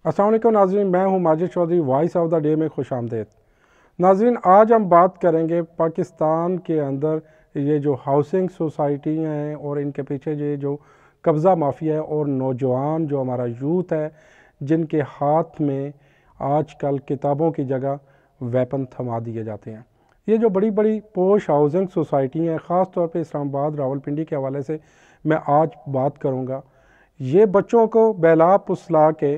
अस्सलाम वालेकुम नाज़रीन, मैं हूं Majid Chaudhary. Voice of the day में खुश आमदेद। नाज़रीन, आज हम बात करेंगे पाकिस्तान के अंदर ये जो हाउसिंग सोसाइटी हैं और इनके पीछे ये जो कब्ज़ा माफिया है और नौजवान जो हमारा यूथ है जिनके हाथ में आजकल किताबों की जगह वेपन थमा दिए जाते हैं। ये जो बड़ी बड़ी पोश हाउसिंग सोसाइटी हैं, ख़ास तौर पे इस्लामाबाद रावलपिंडी के हवाले से मैं आज बात करूँगा। ये बच्चों को बहला फुसला के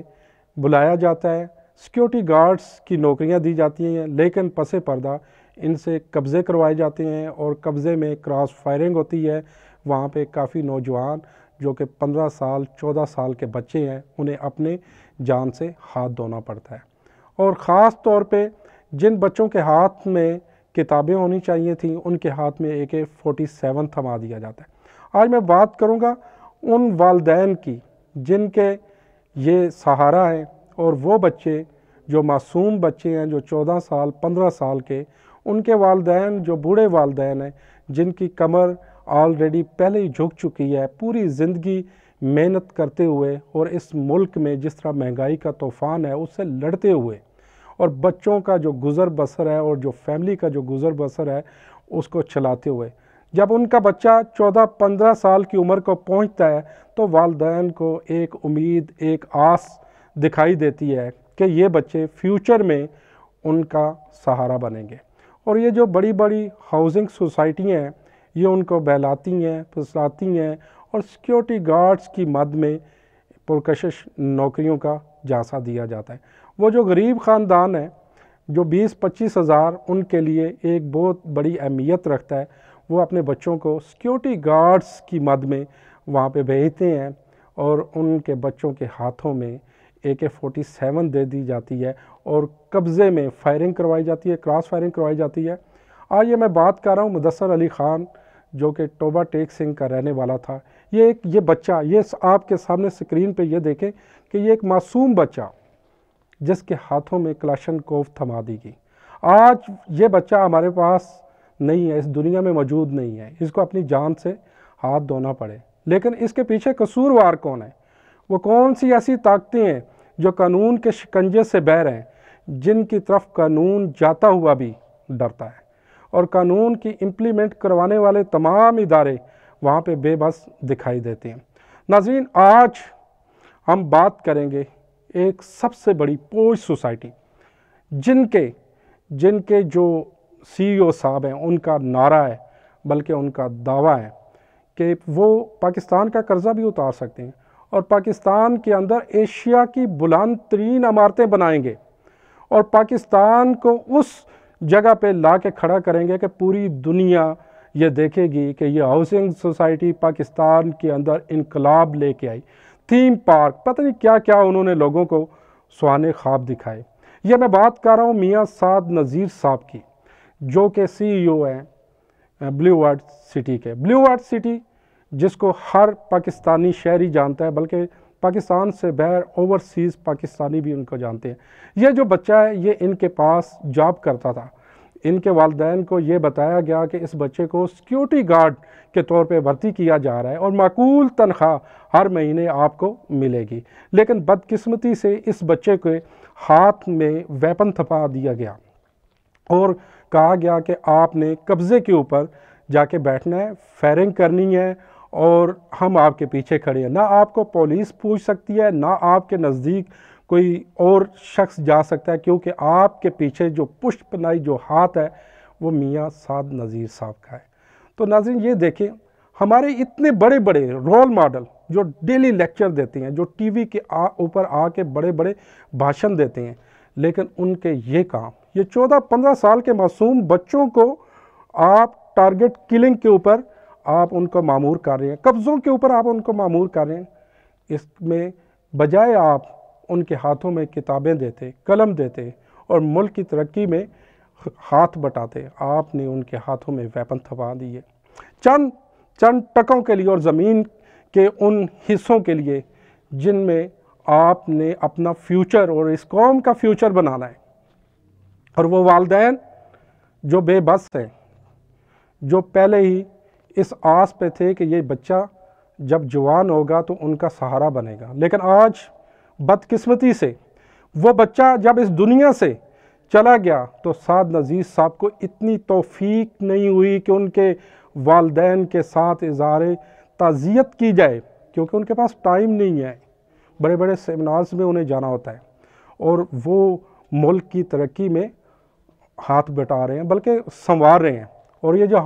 बुलाया जाता है, सिक्योरिटी गार्ड्स की नौकरियां दी जाती हैं, लेकिन पसे पर्दा इनसे कब्ज़े करवाए जाते हैं और कब्ज़े में क्रॉस फायरिंग होती है। वहाँ पे काफ़ी नौजवान जो कि 15 साल 14 साल के बच्चे हैं, उन्हें अपने जान से हाथ धोना पड़ता है। और ख़ास तौर पे जिन बच्चों के हाथ में किताबें होनी चाहिए थी, उनके हाथ में AK-47 थमा दिया जाता है। आज मैं बात करूँगा उन वालिदैन की जिनके ये सहारा है, और वो बच्चे जो मासूम बच्चे हैं, जो 14 साल 15 साल के, उनके वालिदैन जो बूढ़े वालिदैन हैं, जिनकी कमर ऑलरेडी पहले ही झुक चुकी है पूरी ज़िंदगी मेहनत करते हुए, और इस मुल्क में जिस तरह महंगाई का तूफ़ान है उससे लड़ते हुए, और बच्चों का जो गुज़र बसर है और जो फैमिली का जो गुज़र बसर है उसको चलाते हुए, जब उनका बच्चा 14-15 साल की उम्र को पहुंचता है तो वालिदैन को एक उम्मीद, एक आस दिखाई देती है कि ये बच्चे फ्यूचर में उनका सहारा बनेंगे। और ये जो बड़ी बड़ी हाउसिंग सोसाइटियाँ हैं, ये उनको बहलाती हैं, फुसलाती हैं और सिक्योरिटी गार्ड्स की मद में पुरकशिश नौकरियों का झांसा दिया जाता है। वो जो गरीब ख़ानदान है जो 20-25 हज़ार उनके लिए एक बहुत बड़ी अहमियत रखता है, वो अपने बच्चों को सिक्योरिटी गार्ड्स की मद में वहाँ पे भेजते हैं और उनके बच्चों के हाथों में AK-47 दे दी जाती है और कब्ज़े में फायरिंग करवाई जाती है, क्रॉस फायरिंग करवाई जाती है। आज ये मैं बात कर रहा हूँ मुदस्सर अली ख़ान, जो कि टोबा टेक सिंह का रहने वाला था। ये बच्चा, ये आपके सामने स्क्रीन पे ये देखें कि ये एक मासूम बच्चा जिसके हाथों में क्लाशनकोव थमा दी गई। आज ये बच्चा हमारे पास नहीं है, इस दुनिया में मौजूद नहीं है, इसको अपनी जान से हाथ धोना पड़े। लेकिन इसके पीछे कसूरवार कौन है? वो कौन सी ऐसी ताकतें हैं जो कानून के शिकंजे से बह रहे हैं, जिनकी तरफ कानून जाता हुआ भी डरता है, और कानून की इम्प्लीमेंट करवाने वाले तमाम इदारे वहाँ पे बेबस दिखाई देते हैं। नाज़रीन, आज हम बात करेंगे एक सबसे बड़ी पोश सोसाइटी जिनके जो CEO साहब हैं, उनका नारा है, बल्कि उनका दावा है कि वो पाकिस्तान का कर्ज़ा भी उतार सकते हैं और पाकिस्तान के अंदर एशिया की बुलंद तरीन इमारतें बनाएंगे और पाकिस्तान को उस जगह पे ला के खड़ा करेंगे कि पूरी दुनिया ये देखेगी कि ये हाउसिंग सोसाइटी पाकिस्तान के अंदर इनकलाब लेके आई। थीम पार्क, पता नहीं क्या क्या उन्होंने लोगों को सुहाने ख्वाब दिखाए। ये मैं बात कर रहा हूँ मियाँ साद नज़ीर साहब की, जो कि CEO हैं ब्लू वर्ल्ड सिटी के। ब्लू वर्ल्ड सिटी जिसको हर पाकिस्तानी शहरी जानता है, बल्कि पाकिस्तान से बाहर ओवरसीज़ पाकिस्तानी भी उनको जानते हैं। ये जो बच्चा है ये इनके पास जॉब करता था। इनके वालिदैन को ये बताया गया कि इस बच्चे को सिक्योरिटी गार्ड के तौर पे भर्ती किया जा रहा है और माकूल तनख्वाह हर महीने आपको मिलेगी। लेकिन बदकिस्मती से इस बच्चे के हाथ में वेपन थमा दिया गया और कहा गया कि आपने कब्ज़े के ऊपर जाके बैठना है, फायरिंग करनी है और हम आपके पीछे खड़े हैं। ना आपको पुलिस पूछ सकती है, ना आपके नज़दीक कोई और शख्स जा सकता है, क्योंकि आपके पीछे जो पुष्ट पनाही जो हाथ है वो मियाँ साद नज़ीर साहब का है। तो नाज़रीन, ये देखें, हमारे इतने बड़े बड़े रोल मॉडल जो डेली लेक्चर देते हैं, जो TV के ऊपर आके बड़े बड़े भाषण देते हैं, लेकिन उनके ये काम, ये 14-15 साल के मासूम बच्चों को आप टारगेट किलिंग के ऊपर आप उनको मामूर कर रहे हैं, कब्ज़ों के ऊपर आप उनको मामूर कर रहे हैं। इसमें बजाय आप उनके हाथों में किताबें देते, कलम देते और मुल्क की तरक्की में हाथ बटाते, आपने उनके हाथों में वेपन थमा दिए चंद टकों के लिए और ज़मीन के उन हिस्सों के लिए जिनमें आपने अपना फ्यूचर और इस कौम का फ्यूचर बनाना है। और वो वालिदैन जो बेबस हैं, जो पहले ही इस आस पे थे कि ये बच्चा जब जवान होगा तो उनका सहारा बनेगा, लेकिन आज बदकिस्मती से वो बच्चा जब इस दुनिया से चला गया तो साद नज़ीर साहब को इतनी तौफीक नहीं हुई कि उनके वालदैन के साथ इज़हार ताज़ियत की जाए, क्योंकि उनके पास टाइम नहीं है। बड़े बड़े सेमिनार्स में उन्हें जाना होता है और वो मुल्क की तरक्की में हाथ बटा रहे हैं, बल्कि संवार रहे हैं। और ये जो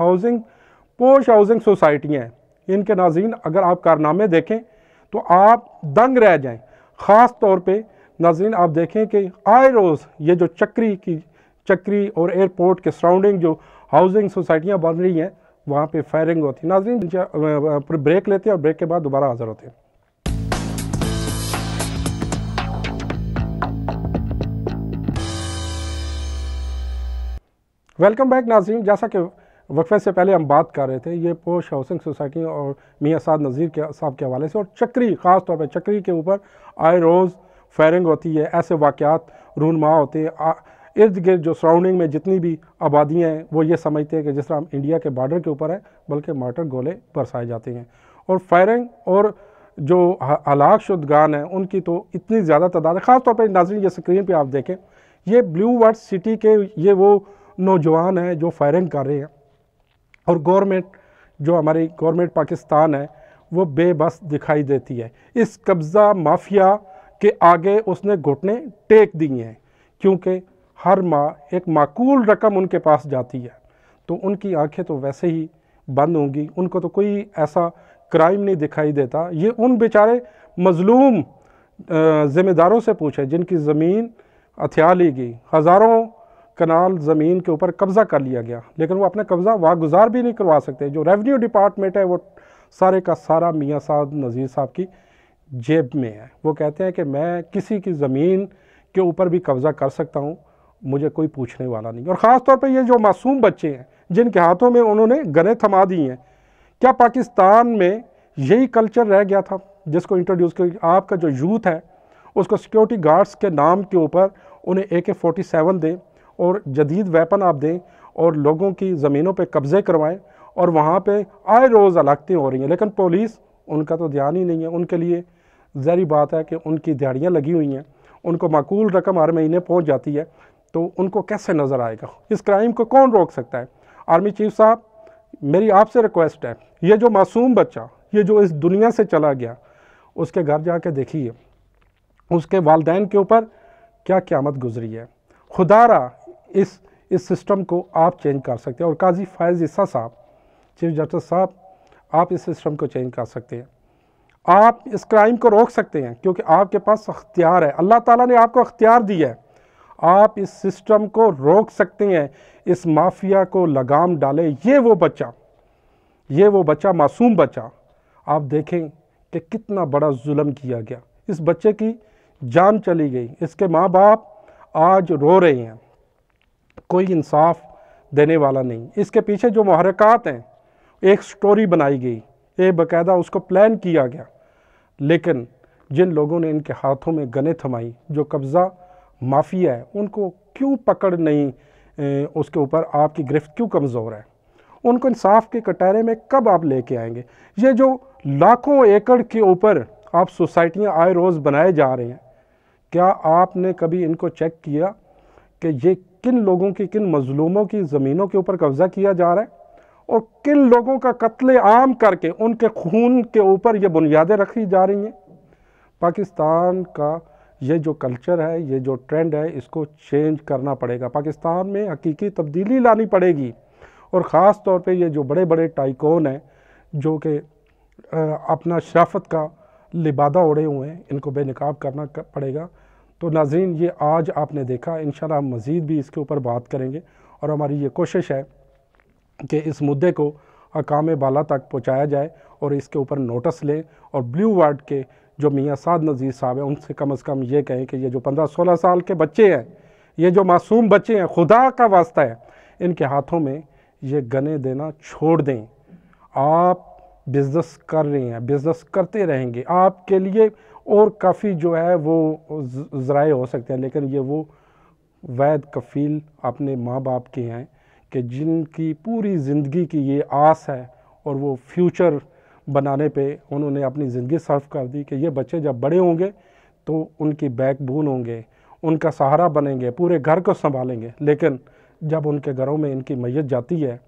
पोश हाउसिंग सोसाइटियाँ हैं, इनके नाज़रीन अगर आप कारनामे देखें तो आप दंग रह जाएं। ख़ास तौर पे नाज़रीन आप देखें कि आए रोज़ ये जो चक्री और एयरपोर्ट के सराउंडिंग जो हाउसिंग सोसाइटियाँ बन रही हैं, वहाँ पे फायरिंग होती है। नाज़रीन ब्रेक लेते हैं और ब्रेक के बाद दोबारा हाज़िर होते हैं। वेलकम बैक नाज़रीन। जैसा कि वक्फे से पहले हम बात कर रहे थे, ये पोश हाउसिंग सोसाइटी और मियाँ साद नज़ीर के साहब के हवाले से, और चक्री ख़ास तौर पर चक्री के ऊपर आए रोज़ फायरिंग होती है। ऐसे वाक़यात रूनमा होते हैं। इर्द गिर्द जो सराउंडिंग में जितनी भी आबादियाँ हैं वो ये समझते हैं कि जिस तरह हम इंडिया के बॉर्डर के ऊपर है, बल्कि मार्टर गोले बरसाए जाते हैं। और फायरिंग और जो हलाक शुदगान हैं उनकी तो इतनी ज़्यादा तादाद है। ख़ास तौर पर नाज़रीन ये स्क्रीन पर आप देखें, ये ब्लू वर्ड सिटी के ये वो नौजवान हैं जो फायरिंग कर रहे हैं, और गवर्नमेंट जो हमारी गवर्नमेंट पाकिस्तान है वो बेबस दिखाई देती है। इस कब्ज़ा माफिया के आगे उसने घुटने टेक दिए हैं, क्योंकि हर माह एक माकूल रकम उनके पास जाती है, तो उनकी आंखें तो वैसे ही बंद होंगी। उनको तो कोई ऐसा क्राइम नहीं दिखाई देता। ये उन बेचारे मज़लूम ज़िम्मेदारों से पूछे जिनकी ज़मीन हथिया ली गई, हज़ारों कनाल ज़मीन के ऊपर कब्ज़ा कर लिया गया, लेकिन वो अपना कब्ज़ा वागुजार भी नहीं करवा सकते। जो रेवेन्यू डिपार्टमेंट है वो सारे का सारा मियाँ साद नज़ीर साहब की जेब में है। वो कहते हैं कि मैं किसी की ज़मीन के ऊपर भी कब्ज़ा कर सकता हूँ, मुझे कोई पूछने वाला नहीं। और ख़ास तौर पे ये जो मासूम बच्चे हैं जिनके हाथों में उन्होंने गने थमा दी हैं, क्या पाकिस्तान में यही कल्चर रह गया था जिसको इंट्रोड्यूस कर आपका जो यूथ है उसको सिक्योरिटी गार्ड्स के नाम के ऊपर उन्हें AK-47 दें और जदीद वेपन आप दें और लोगों की ज़मीनों पे कब्ज़े करवाएं, और वहाँ पे आए रोज़ हलाकतें हो रही हैं, लेकिन पुलिस उनका तो ध्यान ही नहीं है। उनके लिए ज़ाहिर बात है कि उनकी दिहाड़ियाँ लगी हुई हैं, उनको माकूल रकम हर महीने पहुँच जाती है, तो उनको कैसे नज़र आएगा? इस क्राइम को कौन रोक सकता है? आर्मी चीफ साहब, मेरी आपसे रिक्वेस्ट है, ये जो मासूम बच्चा ये जो इस दुनिया से चला गया, उसके घर जाके देखिए उसके वालदैन के ऊपर क्या क़यामत गुजरी है। खुदारा इस सिस्टम को आप चेंज कर सकते हैं। और काजी फायज़ ईसा साहब, चीफ जस्टिस साहब, आप इस सिस्टम को चेंज कर सकते हैं। आप इस क्राइम को रोक सकते हैं, क्योंकि आपके पास अख्तियार है। अल्लाह ताला ने आपको अख्तियार दिया है। आप इस सिस्टम को रोक सकते हैं, इस माफिया को लगाम डालें। ये वो बच्चा मासूम बच्चा, आप देखें कि कितना बड़ा जुल्म किया गया। इस बच्चे की जान चली गई, इसके माँ बाप आज रो रहे हैं, कोई इंसाफ देने वाला नहीं। इसके पीछे जो मुहर्रिकात हैं, एक स्टोरी बनाई गई, एक बाकायदा उसको प्लान किया गया, लेकिन जिन लोगों ने इनके हाथों में गने थमाई, जो कब्ज़ा माफिया है, उनको क्यों पकड़ नहीं, उसके ऊपर आपकी गिरफ्त क्यों कमज़ोर है? उनको इंसाफ के कटहरे में कब आप लेके आएंगे? ये जो लाखों एकड़ के ऊपर आप सोसाइटियाँ आए रोज़ बनाए जा रहे हैं, क्या आपने कभी इनको चेक किया कि ये किन लोगों की, किन मज़लूमों की ज़मीनों के ऊपर कब्ज़ा किया जा रहा है, और किन लोगों का कत्ले आम करके उनके खून के ऊपर ये बुनियादें रखी जा रही हैं? पाकिस्तान का ये जो कल्चर है, ये जो ट्रेंड है, इसको चेंज करना पड़ेगा। पाकिस्तान में हकीकी तब्दीली लानी पड़ेगी। और ख़ास तौर पे ये जो बड़े बड़े टाइकून हैं जो कि अपना शराफत का लिबादा ओढ़े हुए हैं, इनको बेनकाब करना पड़ेगा। तो नाज़रीन, ये आज आपने देखा, इंशाल्लाह हम मज़ीद भी इसके ऊपर बात करेंगे, और हमारी ये कोशिश है कि इस मुद्दे को हकाम बाला तक पहुँचाया जाए और इसके ऊपर नोटिस लें, और ब्लू वार्ड के जो मियाँ साद नज़ीर साहब हैं उनसे कम ये कहें कि ये जो 15-16 साल के बच्चे हैं, ये जो मासूम बच्चे हैं, खुदा का वास्ता है, इनके हाथों में ये गने देना छोड़ दें। आप बिज़नेस कर रहे हैं, बिज़नेस करते रहेंगे, आपके लिए और काफ़ी जो है वो ज़राए हो सकते हैं, लेकिन ये वो वैद कफ़ील अपने माँ बाप के हैं कि जिनकी पूरी ज़िंदगी की ये आस है, और वो फ्यूचर बनाने पे उन्होंने अपनी ज़िंदगी सर्व कर दी कि ये बच्चे जब बड़े होंगे तो उनकी बैकबोन होंगे, उनका सहारा बनेंगे, पूरे घर को संभालेंगे, लेकिन जब उनके घरों में इनकी मैयत जाती है,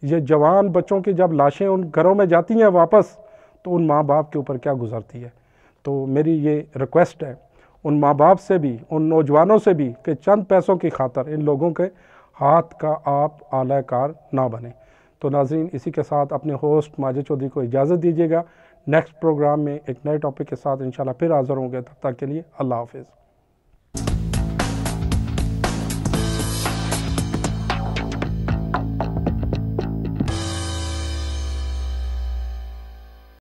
ये जवान बच्चों की जब लाशें उन घरों में जाती हैं वापस, तो उन माँ बाप के ऊपर क्या गुजरती है। तो मेरी ये रिक्वेस्ट है उन माँ बाप से भी, उन नौजवानों से भी, कि चंद पैसों की खातर इन लोगों के हाथ का आप आलाकार ना बने। तो नाज़रीन, इसी के साथ अपने होस्ट माजिद चौधरी को इजाज़त दीजिएगा। नेक्स्ट प्रोग्राम में एक नए टॉपिक के साथ इंशाल्लाह फिर हाज़िर होंगे। तब तक के लिए अल्लाह हाफ़िज़।